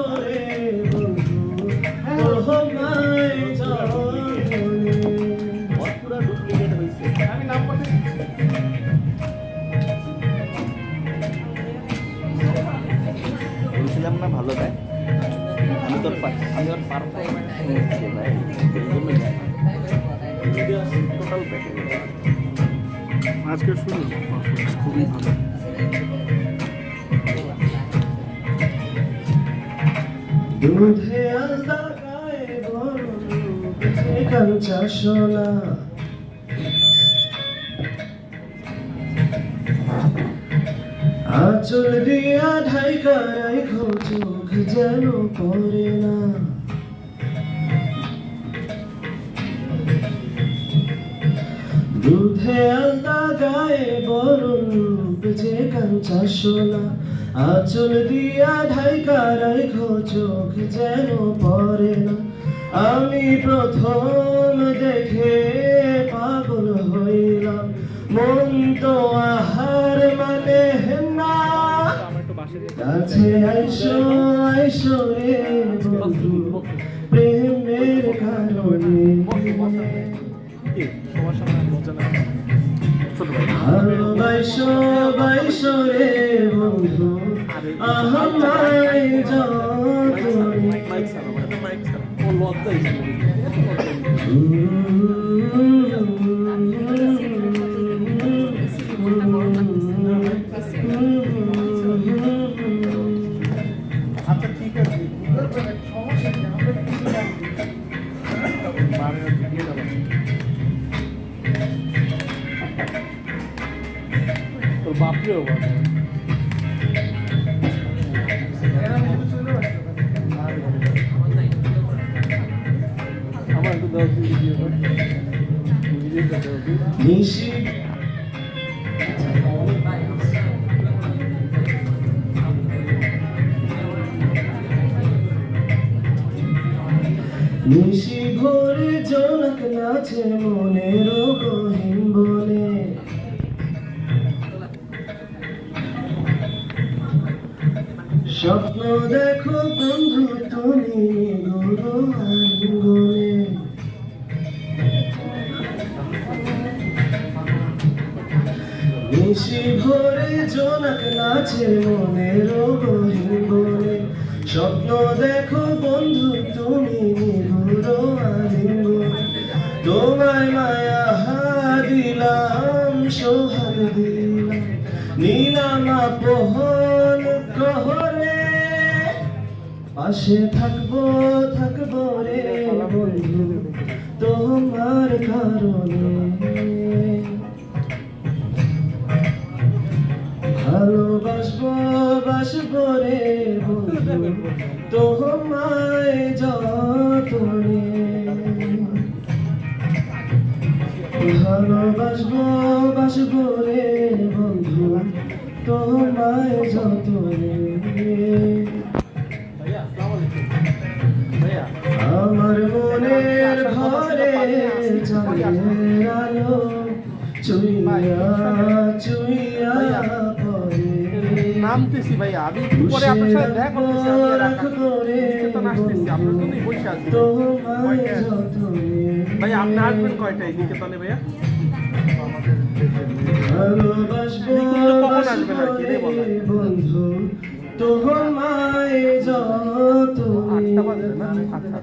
করে বন্ধু তোমায় যতনে। পুরো ডুপ্লিকেট হয়েছে। আমি নাম পাঠাই। বলছিলাম না ভালো দেয়, আমি ওর পারফরমেন্স শুনেছি ভাই, এই জন্য টোটাল প্যাকেজ। আজকে শুনুন পারফরমেন্স খুবই ভালো। দুধে আলতা গায়ে গরম পিঠে কাঞ্চা সোনা, আঁচল দিয়া ঢাইকা রাইখো চোখ যেন পড়ে না। দুধে আলতা গায়ে বরণ রূপ যে কাঞ্চা সোনা, আঁচল দিয়া ঢাইকা রাইখো চোখ যেন পড়ে না। আমি প্রথম দেখে পাগল হইলাম, মন তো আহার মানে না। কাছে আইসো আইসো রে বন্ধু প্রেমের কারণে, ভালোবাসো বাইসো রে বন্ধু আমায় যতনে। আচ্ছা ঠিক আছে, সমস্যা নেই, আমরা কিছু জানি। তোর বাপরেও আমার একটু দাও নিশি নিশি ভোরে জোনাক নাচে মনের গহীন বনে, স্বপ্ন দেখো বন্ধু তুমি গুরু আঙ্গনে। নিশি ভোরে জোনাক নাচে মনের গহীন বনে, স্বপ্ন দেখো বন্ধু তুমি গুরু আলিঙ্গনে। তোমায় মায়া দিলাম সোহাগ দিলাম, নিলাম আপন প্রহরে, পাশে থাকবো থাকবো রে বন্ধু তোমার কারণে। ভালোবাসবো বাসবো রে বন্ধু তোমায় যতনে। ভালোবাসবো বাসবো রে বন্ধু তোমায় যতনে। আমার মনের ঘরে চাঁদের আলো চুইয়া চুইয়া পড়ে, নামতেছি ভাইয়া, আমি একটু পরে আপনার সাথে দেখা করতেছি। আমি আর নিকেতন আসতেছি, আপনার জন্যই বসে আছি ভাইয়া। আপনি আসবেন কয়টায় নিকেতনে ভাইয়া? ভালোবাসবো কখন আসবেন আর কি রে বলেন? বন্ধু তোমায় যতনে। 8টা বাজে না? আচ্ছা।